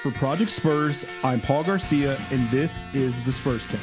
For Project Spurs, I'm Paul Garcia, and this is the Spurscast.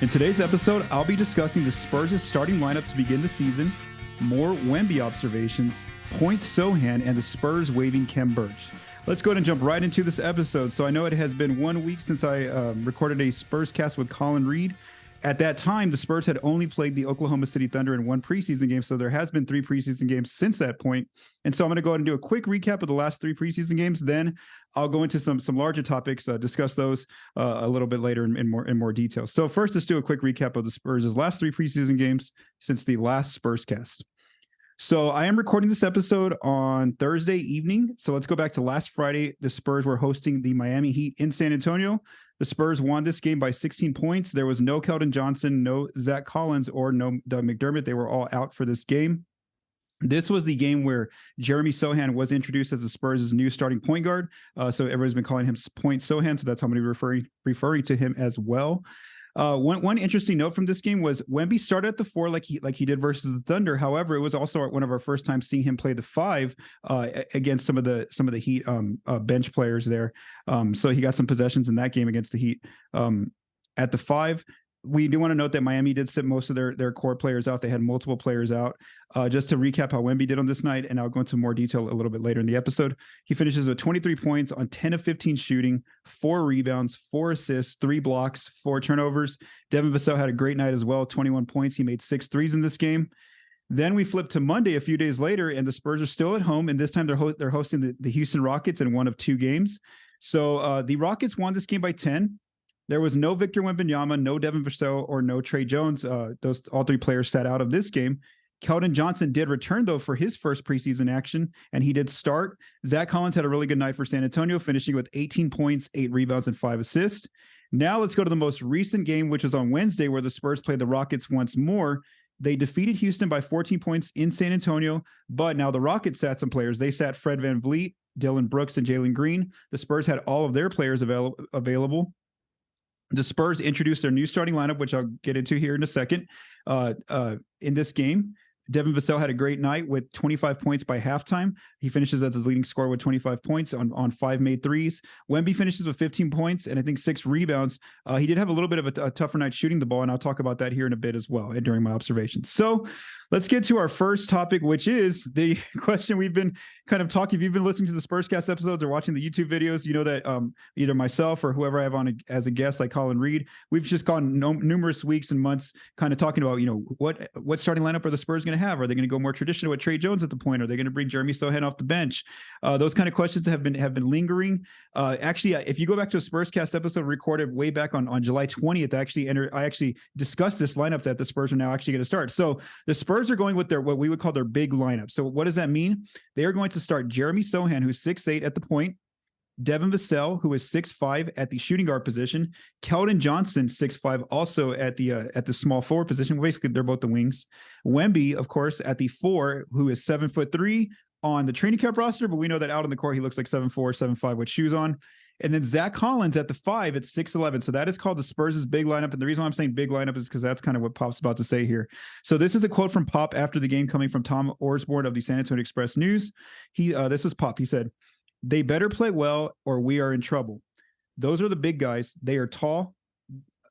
In today's episode, I'll be discussing the Spurs' starting lineup to begin the season, more Wemby observations, point Sochan, and the Spurs waiving Khem Birch. Let's go ahead and jump right into this episode. So I know it has been 1 week since I recorded a Spurscast with Colin Reed. At that time, the Spurs had only played the Oklahoma City Thunder in one preseason game, so there has been 3 preseason games since that point. And so I'm going to go ahead and do a quick recap of the last 3 preseason games. Then I'll go into some larger topics, discuss those a little bit later in more detail. So first, let's do a quick recap of the Spurs' last 3 preseason games since the last Spurscast. So I am recording this episode on Thursday evening. So let's go back to last Friday. The Spurs were hosting the Miami Heat in San Antonio. The Spurs won this game by 16 points. There was no Keldon Johnson, no Zach Collins, or no Doug McDermott. They were all out for this game. This was the game where Jeremy Sochan was introduced as the Spurs' new starting point guard. So everyone's been calling him Point Sochan. So that's how I'm going to be referring to him as well. One interesting note from this game was Wemby started at the 4 like he did versus the Thunder. However, it was also one of our first times seeing him play the 5 against some of the Heat bench players there. So he got some possessions in that game against the Heat at the 5. We do want to note that Miami did sit most of their core players out. They had multiple players out. Just to recap how Wemby did on this night, and I'll go into more detail a little bit later in the episode. He finishes with 23 points on 10 of 15 shooting, 4 rebounds, 4 assists, 3 blocks, 4 turnovers. Devin Vassell had a great night as well, 21 points. He made 6 threes in this game. Then we flip to Monday a few days later, and the Spurs are still at home, and this time they're hosting the Houston Rockets in one of 2 games. So the Rockets won this game by 10. There was no Victor Wembanyama, no Devin Vassell, or no Trey Jones. Those all 3 players sat out of this game. Keldon Johnson did return, though, for his first preseason action, and he did start. Zach Collins had a really good night for San Antonio, finishing with 18 points, 8 rebounds, and 5 assists. Now let's go to the most recent game, which was on Wednesday, where the Spurs played the Rockets once more. They defeated Houston by 14 points in San Antonio, but now the Rockets sat some players. They sat Fred VanVleet, Dylan Brooks, and Jalen Green. The Spurs had all of their players available. The Spurs introduced their new starting lineup, which I'll get into here in a second. In this game, Devin Vassell had a great night with 25 points by halftime. He finishes as his leading scorer with 25 points on 5 made threes. Wemby finishes with 15 points and I think 6 rebounds. He did have a little bit of a tougher night shooting the ball, and I'll talk about that here in a bit as well and during my observations. So let's get to our first topic, which is the question we've been kind of talking. If you've been listening to the Spurscast episodes or watching the YouTube videos, you know that either myself or whoever I have on as a guest, like Colin Reed, we've just gone numerous weeks and months kind of talking about, what starting lineup are the Spurs going to have? Are they going to go more traditional with Trey Jones at the point? Are they going to bring Jeremy Sochan off the bench? Those kind of questions have been lingering. Actually, if you go back to a Spurscast episode recorded way back on July 20th, I actually discussed this lineup that the Spurs are now actually going to start. So the Spurs are going with what we would call their big lineup. So what does that mean? They are going to start Jeremy Sochan, who's 6'8" at the point, Devin Vassell, who is 6'5" at the shooting guard position, Keldon Johnson, 6'5", also at the small forward position. Basically, they're both the wings. Wemby, of course, at the 4, who is 7'3" on the training camp roster, but we know that out on the court he looks like 7'4", 7'5" with shoes on. And then Zach Collins at the 5 at 6'11". So that is called the Spurs' big lineup. And the reason why I'm saying big lineup is because that's kind of what Pop's about to say here. So this is a quote from Pop after the game coming from Tom Orsborn of the San Antonio Express News. This is Pop. He said, "They better play well or we are in trouble. Those are the big guys. They are tall.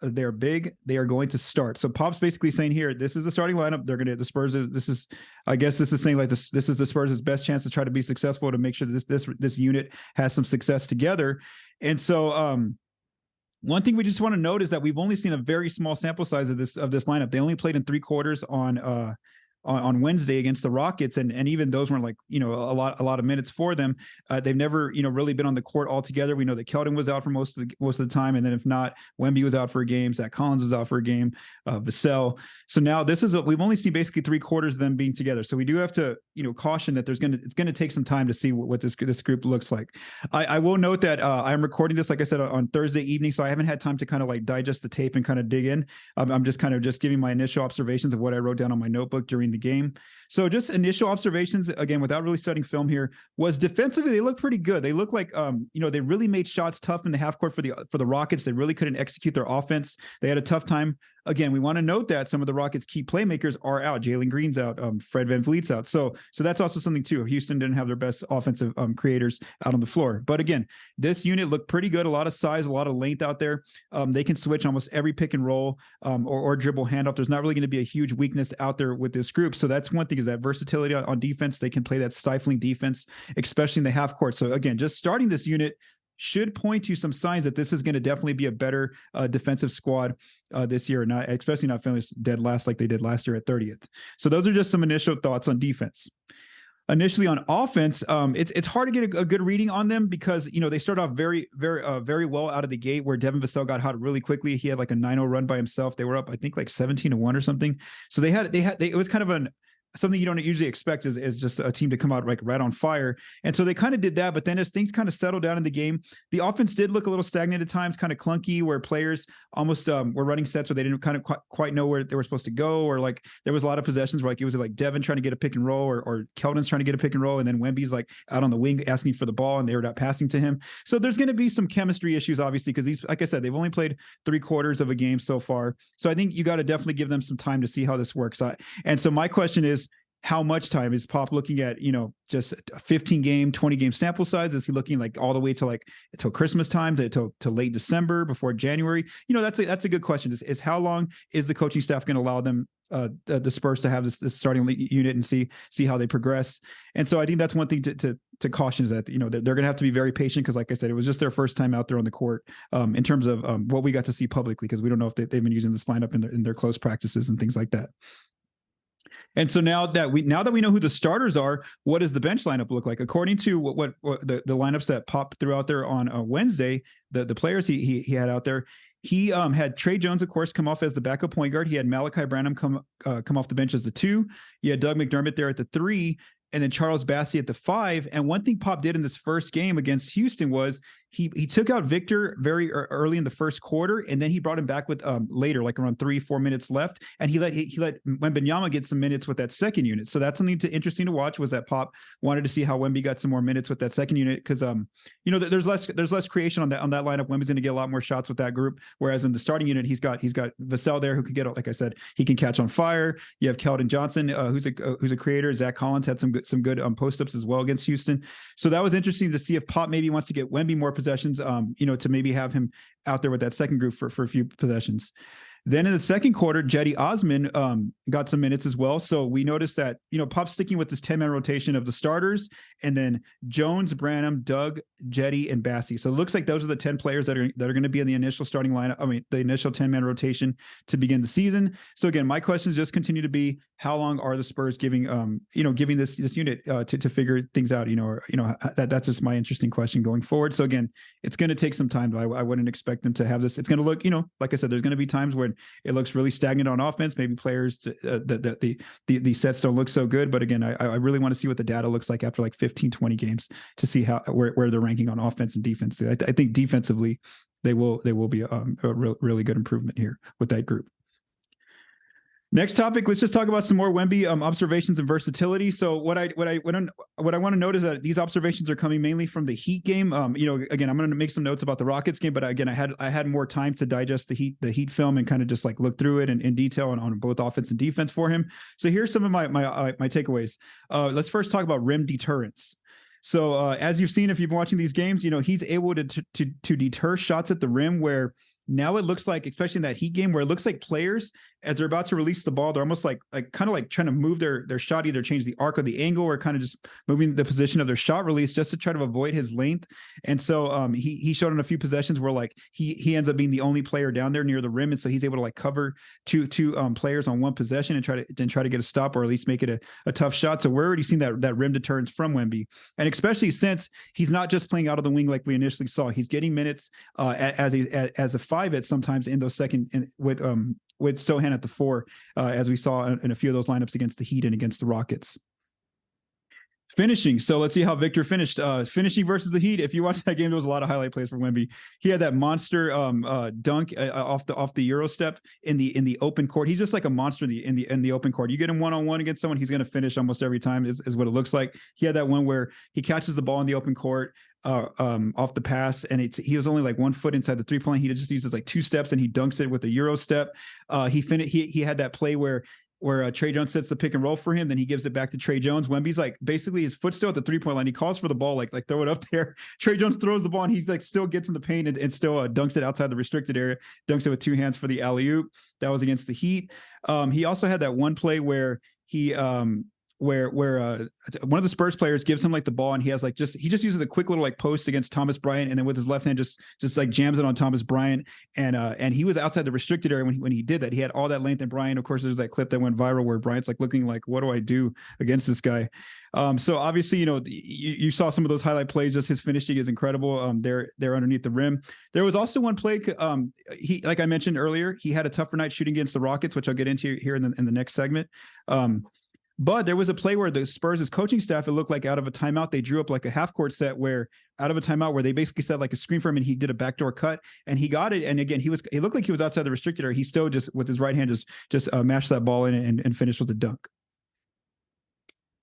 They're big. They are going to start." So Pop's basically saying here, this is the starting lineup. I guess this is saying like this is the Spurs' best chance to try to be successful, to make sure that this unit has some success together. And so one thing we just want to note is that we've only seen a very small sample size of this lineup. They only played in 3 quarters on Wednesday against the Rockets, and even those weren't like a lot of minutes for them. They've never really been on the court altogether. We know that Keldon was out for most of the time, and then if not, Wemby was out for a game, Zach Collins was out for a game, Vassell. So now we've only seen basically 3 quarters of them being together. So we do have to caution that it's gonna take some time to see what this group looks like. I will note that I'm recording this, like I said, on Thursday evening, so I haven't had time to kind of like digest the tape and kind of dig in. I'm just giving my initial observations of what I wrote down on my notebook during the game. So just initial observations, again, without really studying film here, was defensively, they look pretty good. They look like, they really made shots tough in the half court for the Rockets. They really couldn't execute their offense. They had a tough time again, we want to note that some of the Rockets' key playmakers are out. Jalen Green's out. Fred VanVleet's out. So that's also something too. Houston didn't have their best offensive creators out on the floor. But again, this unit looked pretty good. A lot of size, a lot of length out there. They can switch almost every pick and roll or dribble handoff. There's not really going to be a huge weakness out there with this group. So that's one thing, is that versatility on defense. They can play that stifling defense, especially in the half court. So again, just starting this unit should point to some signs that this is going to definitely be a better defensive squad this year, especially not feeling dead last like they did last year at 30th. So those are just some initial thoughts on defense. Initially on offense, it's hard to get a good reading on them because, they start off very well out of the gate, where Devin Vassell got hot really quickly. He had like a 9-0 run by himself. They were up, I think, like 17-1 or something. So it was kind of something you don't usually expect is just a team to come out like right on fire. And so they kind of did that, but then as things kind of settled down in the game, the offense did look a little stagnant at times, kind of clunky, where players almost were running sets where they didn't kind of quite know where they were supposed to go, or like there was a lot of possessions where like it was like Devin trying to get a pick and roll, or Keldon's trying to get a pick and roll, and then Wemby's like out on the wing asking for the ball and they were not passing to him. So there's going to be some chemistry issues, obviously, because these, like I said, they've only played 3/4 of a game so far. So I think you got to definitely give them some time to see how this works. And so my question is, how much time is Pop looking at, just a 15 game, 20 game sample size? Is he looking like all the way to like till Christmas time to late December before January? That's a good question, is how long is the coaching staff going to allow them, the Spurs, to have this starting unit and see how they progress? And so I think that's one thing to caution, is that, they're going to have to be very patient, because like I said, it was just their first time out there on the court in terms of what we got to see publicly, because we don't know if they've been using this lineup in their close practices and things like that. And so now that we know who the starters are, what does the bench lineup look like? According to what the lineups that Pop threw out there on Wednesday, the players he had out there, he had Trey Jones, of course, come off as the backup point guard. He had Malachi Branham come off the bench as the 2. He had Doug McDermott there at the 3, and then Charles Bassey at the 5. And one thing Pop did in this first game against Houston was he took out Victor very early in the first quarter, and then he brought him back with later, like around 3-4 minutes left, and he let Wembanyama get some minutes with that second unit. So that's something interesting to watch, was that Pop wanted to see how Wemby got some more minutes with that second unit, because there's less creation on that lineup. Wemby's going to get a lot more shots with that group, whereas in the starting unit he's got Vassell there, who could get, like I said, he can catch on fire. You have Keldon Johnson, who's a creator. Zach Collins had some good post-ups as well against Houston. So that was interesting to see if Pop maybe wants to get Wemby more possessions, to maybe have him out there with that second group for a few possessions. Then in the second quarter, Cedi Osman got some minutes as well. So we noticed that, Pop's sticking with this 10-man rotation of the starters, and then Jones, Branham, Doug, Cedi, and Bassey. So it looks like those are the 10 players that are going to be in the initial starting lineup. I mean, the initial 10-man rotation to begin the season. So again, my questions just continue to be, how long are the Spurs giving this unit to figure things out? That's just my interesting question going forward. So again, it's going to take some time. I wouldn't expect them to have this. It's going to look, like I said, there's going to be times when it looks really stagnant on offense. Maybe players the sets don't look so good. But again, I really want to see what the data looks like after like 15, 20 games to see where they're ranking on offense and defense. I think defensively they will be a really good improvement here with that group. Next topic, let's just talk about some more Wemby observations and versatility. So what I want to note is that these observations are coming mainly from the Heat game. Again, I'm going to make some notes about the Rockets game, but again, I had more time to digest the Heat film and kind of just like look through it in detail on both offense and defense for him. So here's some of my takeaways. Let's first talk about rim deterrence. So as you've seen, if you've been watching these games, he's able to deter shots at the rim, where now it looks like, especially in that Heat game, where it looks like players, as they're about to release the ball, they're almost like kind of like trying to move their shot, either change the arc or the angle, or kind of just moving the position of their shot release just to try to avoid his length. And so he showed in a few possessions where like he ends up being the only player down there near the rim, and so he's able to like cover two players on one possession and try to get a stop, or at least make it a tough shot. So we're already seeing that rim deterrence from Wemby, and especially since he's not just playing out of the wing like we initially saw. He's getting minutes as a 5 at sometimes in those second with Sochan at the 4, as we saw in a few of those lineups against the Heat and against the Rockets. Finishing. So let's see how Victor finished. Finishing versus the Heat. If you watch that game, there was a lot of highlight plays for Wemby. He had that monster dunk off the Euro step in the open court. He's just like a monster in the open court. You get him one-on-one against someone, he's going to finish almost every time. Is what it looks like. He had that one where he catches the ball in the open court. off the pass, and he was only like 1 foot inside the 3-point line. He just uses like 2 steps and he dunks it with a Euro step. He had that play where Tre Jones sets the pick and roll for him, then he gives it back to Tre Jones. Wemby's like basically his foot's still at the 3-point line. He calls for the ball, like throw it up there. Tre Jones throws the ball and he's like still gets in the paint and still dunks it outside the restricted area, dunks it with 2 hands for the alley-oop. That was against the Heat. He also had that one play where he where one of the Spurs players gives him like the ball and he just uses a quick little like post against Thomas Bryant, and then with his left hand just like jams it on Thomas Bryant, and he was outside the restricted area when he did that. He had all that length, and Bryant, of course, there's that clip that went viral where Bryant's like looking like, what do I do against this guy? So obviously, you saw some of those highlight plays. Just his finishing is incredible. They're underneath the rim. There was also one play. He, like I mentioned earlier, he had a tougher night shooting against the Rockets, which I'll get into here in the next segment. But there was a play where the Spurs' coaching staff, it looked like out of a timeout, they drew up like a half court set where out of a timeout where they basically set like a screen for him and he did a backdoor cut and he got it. And again, he looked like he was outside the restricted area. He still just with his right hand just mashed that ball in and finished with a dunk.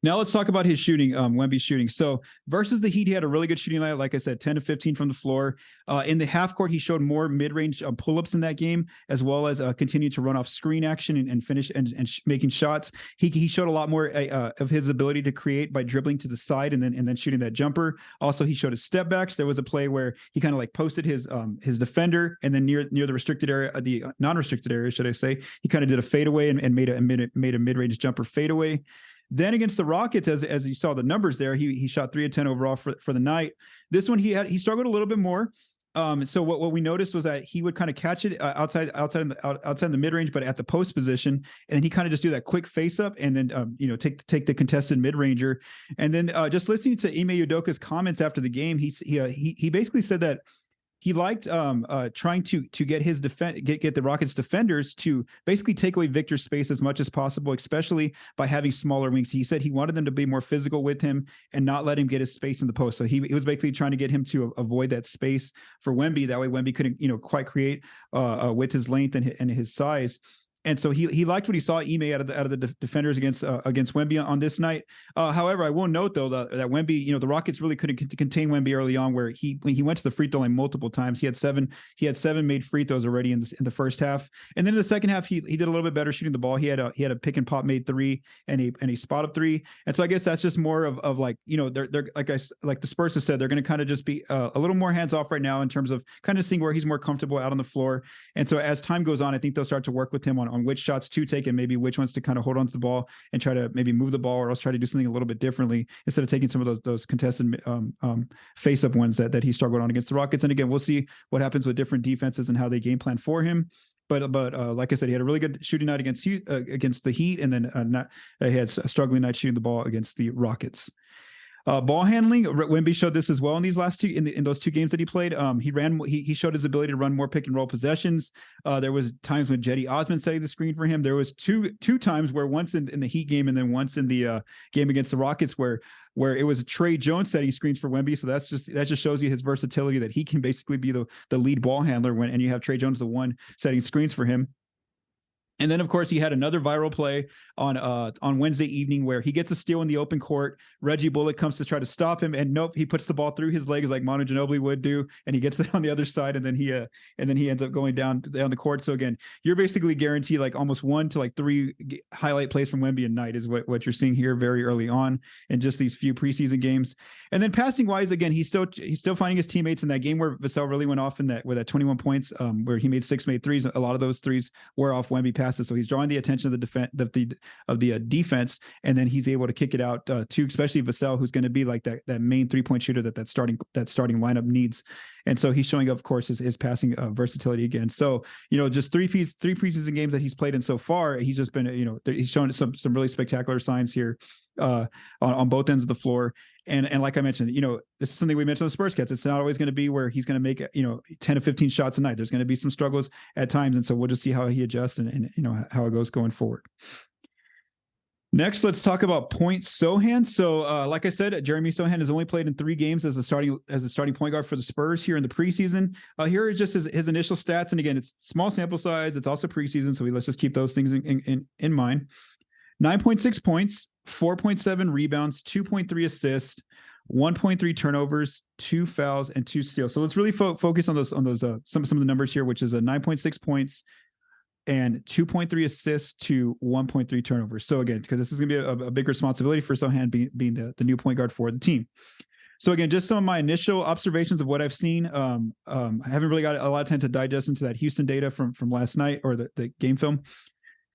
Now let's talk about his shooting, Wemby's shooting. So versus the Heat, he had a really good shooting night. Like I said, 10 to 15 from the floor. In the half court, he showed more mid-range pull-ups in that game, as well as continued to run off screen action and finish and making shots. He showed a lot more of his ability to create by dribbling to the side and then shooting that jumper. Also, he showed his step backs. There was a play where he kind of like posted his defender, and then near the restricted area, the non-restricted area, should I say, he kind of did a fadeaway and made a mid-range jumper fadeaway. Then against the Rockets, as you saw the numbers there, he shot 3 of 10 overall for the night. This one he struggled a little bit more. So what we noticed was that he would kind of catch it outside the mid range, but at the post position, and then he kind of just do that quick face up, and then take the contested mid ranger. And then just listening to Ime Udoka's comments after the game, he basically said that he liked trying to get his get the Rockets defenders to basically take away Victor's space as much as possible, especially by having smaller wings. He said he wanted them to be more physical with him and not let him get his space in the post. So he was basically trying to get him to avoid that space for Wemby. That way Wemby couldn't quite create with his length and his size. And so he liked what he saw Ime out of the defenders against Wemby on this night. However, I will note though that Wemby, the Rockets really couldn't contain Wemby early on, where when he went to the free throw line multiple times. He had seven made free throws already in the first half, and then in the second half he did a little bit better shooting the ball. He had a pick and pop made 3 and a spot up 3. And so I guess that's just more of like they're like the Spurs have said, they're going to kind of just be a little more hands off right now in terms of kind of seeing where he's more comfortable out on the floor. And so as time goes on, I think they'll start to work with him on which shots to take and maybe which ones to kind of hold on to the ball and try to maybe move the ball, or else try to do something a little bit differently instead of taking some of those contested face up ones that he struggled on against the Rockets. And again, we'll see what happens with different defenses and how they game plan for him. But like I said, he had a really good shooting night against the Heat, and then he had a struggling night shooting the ball against the Rockets. Ball handling, Wemby showed this as well in these last two in those 2 games that he played. He showed his ability to run more pick and roll possessions. There was times when Jetty Osman setting the screen for him. There was two times where once in the Heat game and then once in the game against the Rockets where it was Tre Jones setting screens for Wemby. So that just shows you his versatility, that he can basically be the lead ball handler and you have Tre Jones the one setting screens for him. And then, of course, he had another viral play on Wednesday evening where he gets a steal in the open court. Reggie Bullock comes to try to stop him, and nope, he puts the ball through his legs like Manu Ginobili would do, and he gets it on the other side, and then he ends up going down the court. So again, you're basically guaranteed like almost 1 to 3 highlight plays from Wemby a night is what you're seeing here very early on in just these few preseason games. And then passing wise, again, he's still finding his teammates in that game where Vassell really went off with that 21 points, where he made 6 made threes. A lot of those threes were off Wemby passes. So he's drawing the attention of the defense, and then he's able to kick it out to especially Vassell, who's going to be like that main 3-point shooter that starting lineup needs. And so he's showing up, of course, his passing versatility again. So just three preseason games that he's played in so far, he's just been he's shown some really spectacular signs here on both ends of the floor. And like I mentioned, this is something we mentioned on the Spurscast. It's not always going to be where he's going to make 10 to 15 shots a night. There's going to be some struggles at times, and so we'll just see how he adjusts and how it goes going forward. Next, let's talk about Point Sochan. So, like I said, Jeremy Sochan has only played in 3 games as a starting point guard for the Spurs here in the preseason. Here is just his initial stats, and again, it's small sample size. It's also preseason, so let's just keep those things in mind. 9.6 points, 4.7 rebounds, 2.3 assists, 1.3 turnovers, 2 fouls, and 2 steals. So let's really focus on those some of the numbers here, which is a 9.6 points and 2.3 assists to 1.3 turnovers. So again, because this is going to be a big responsibility for Sochan being the new point guard for the team. So again, just some of my initial observations of what I've seen. I haven't really got a lot of time to digest into that Houston data from last night or the game film.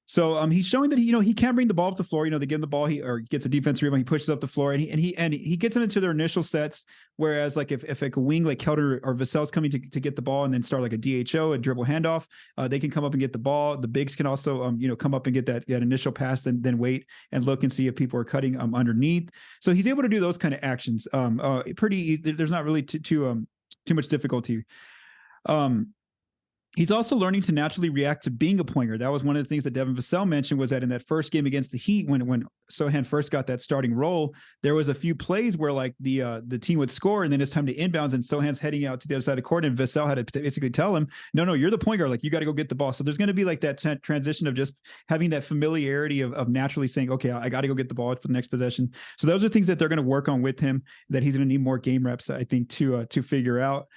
So he's showing that he can bring the ball up the floor. They give him the ball, he gets a defensive rebound, he pushes up the floor, and he gets them into their initial sets. Whereas like if like a wing like Keldon or Vassell's coming to get the ball and then start like a DHO, a dribble handoff, they can come up and get the ball. The bigs can also come up and get that initial pass, then wait and look and see if people are cutting underneath. So he's able to do those kind of actions. There's not really too much difficulty. He's also learning to naturally react to being a point guard. That was one of the things that Devin Vassell mentioned, was that in that first game against the Heat, when Sochan first got that starting role, there was a few plays where like the team would score and then it's time to inbounds and Sochan's heading out to the other side of the court and Vassell had to basically tell him, no, you're the point guard. Like you got to go get the ball. So there's going to be like that transition of just having that familiarity of naturally saying, okay, I got to go get the ball for the next possession. So those are things that they're going to work on with him, that he's going to need more game reps, I think, to figure out.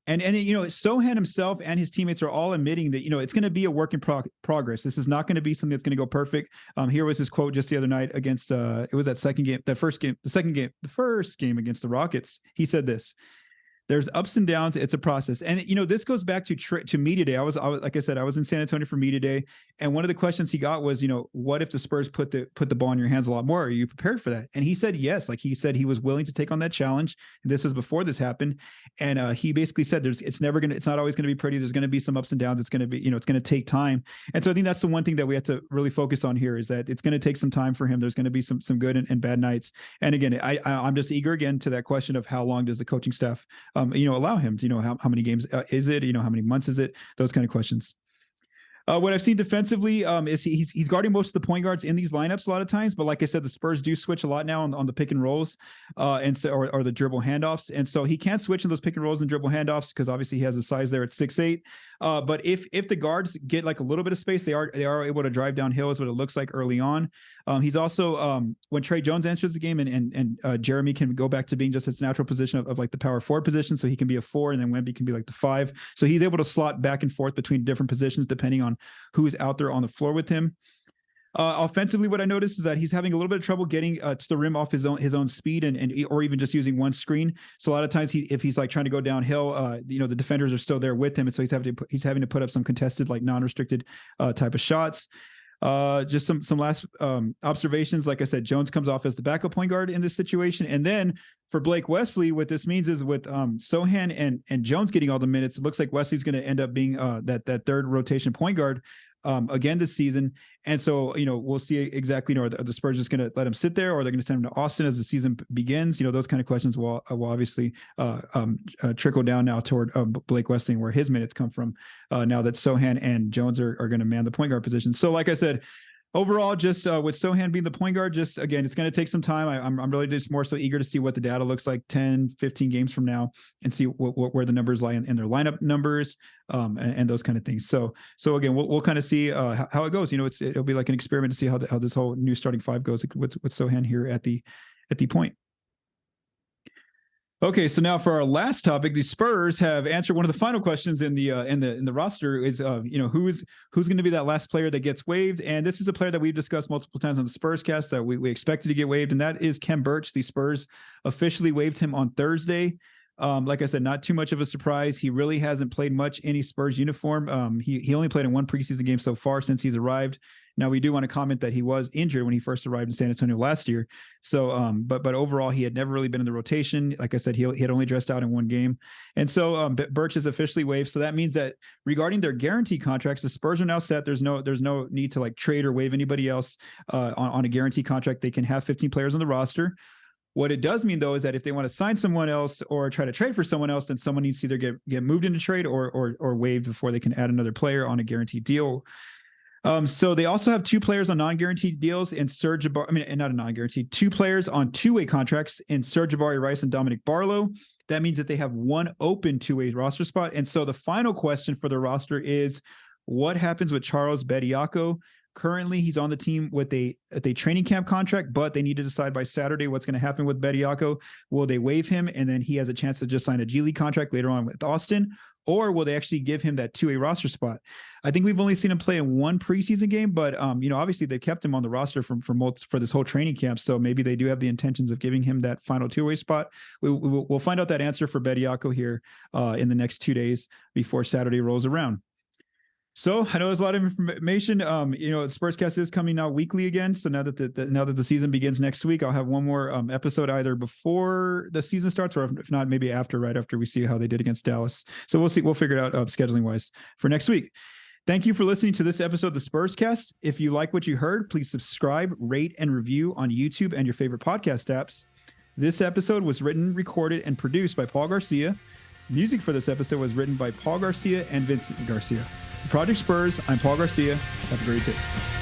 And Sochan himself and his teammates are all admitting that, it's going to be a work in progress. This is not going to be something that's going to go perfect. Here was his quote just the other night against, it was that first game against the Rockets. He said this: there's ups and downs. It's a process. And, this goes back to media day. I was, like I said, I was in San Antonio for media day. And one of the questions he got was, what if the Spurs put the ball in your hands a lot more? Are you prepared for that? And he said, yes. Like he said, he was willing to take on that challenge. And this is before this happened. And he basically said, it's not always going to be pretty. There's going to be some ups and downs. It's going to be, it's going to take time. And so I think that's the one thing that we have to really focus on here, is that it's going to take some time for him. There's going to be some good and bad nights. And again, I'm just eager again to that question of how long does the coaching staff, allow him to, how many games is it, how many months is it, those kind of questions. What I've seen defensively is he's guarding most of the point guards in these lineups a lot of times, but like I said, the Spurs do switch a lot now on the pick and rolls, and so or the dribble handoffs, and so he can't switch in those pick and rolls and dribble handoffs because obviously he has a size there at 6'8". But if the guards get like a little bit of space, they are able to drive downhill, is what it looks like early on. He's also when Trey Jones enters the game and Jeremy can go back to being just his natural position of like the power forward position, so he can be a 4 and then Wemby can be like the 5. So he's able to slot back and forth between different positions depending on who's out there on the floor with him. Offensively, what I noticed is that he's having a little bit of trouble getting to the rim off his own speed and or even just using one screen. So a lot of times if he's like trying to go downhill, the defenders are still there with him, and so he's having to put up some contested, like non-restricted type of shots. Just some last observations. Like I said, Jones comes off as the backup point guard in this situation, and then for Blake Wesley, what this means is with Sochan and Jones getting all the minutes, it looks like Wesley's going to end up being that third rotation point guard again this season. And so, we'll see exactly, are the Spurs just going to let him sit there, or they're going to send him to Austin as the season begins? Those kind of questions will obviously trickle down now toward Blake Wesley and where his minutes come from now that Sochan and Jones are going to man the point guard position. So like I said, overall, just with Sochan being the point guard, just again, it's going to take some time. I'm really just more so eager to see what the data looks like 10, 15 games from now, and see where the numbers lie in their lineup numbers and those kind of things. So again, we'll kind of see how it goes. It'll be like an experiment to see how this whole new starting 5 goes with Sochan here at the point. Okay, so now for our last topic, the Spurs have answered one of the final questions in the roster is who's going to be that last player that gets waived, and this is a player that we've discussed multiple times on the Spurscast that we expected to get waived, and that is Khem Birch. The Spurs officially waived him on Thursday. Like I said, not too much of a surprise. He really hasn't played much in a Spurs uniform. He only played in one preseason game so far since he's arrived. Now, we do want to comment that he was injured when he first arrived in San Antonio last year. So, but overall, he had never really been in the rotation. Like I said, he had only dressed out in one game. And so Birch is officially waived. So that means that regarding their guarantee contracts, the Spurs are now set. There's no need to like trade or waive anybody else on a guarantee contract. They can have 15 players on the roster. What it does mean, though, is that if they want to sign someone else or try to trade for someone else, then someone needs to either get moved into trade or waived before they can add another player on a guaranteed deal. So they also have 2 players on non-guaranteed deals in Serge Jabari. Not a non-guaranteed. 2 players on 2-way contracts in Serge Jabari Rice and Dominic Barlow. That means that they have 1 open 2-way roster spot. And so the final question for the roster is, what happens with Charles Bediako? Currently, he's on the team with a training camp contract, but they need to decide by Saturday what's going to happen with Bediako. Will they waive him, and then he has a chance to just sign a G League contract later on with Austin, or will they actually give him that 2A roster spot? I think we've only seen him play in one preseason game, but obviously they kept him on the roster for this whole training camp, so maybe they do have the intentions of giving him that final 2A spot. We'll find out that answer for Bediako here in the next 2 days before Saturday rolls around. So I know there's a lot of information. Spurscast is coming out weekly again. So now that the season begins next week, I'll have one more episode either before the season starts, or if not, maybe right after we see how they did against Dallas. So we'll see. We'll figure it out scheduling wise for next week. Thank you for listening to this episode of the Spurscast. If you like what you heard, please subscribe, rate, and review on YouTube and your favorite podcast apps. This episode was written, recorded, and produced by Paul Garcia. Music for this episode was written by Paul Garcia and Vincent Garcia. Project Spurs, I'm Paul Garcia. Have a great day.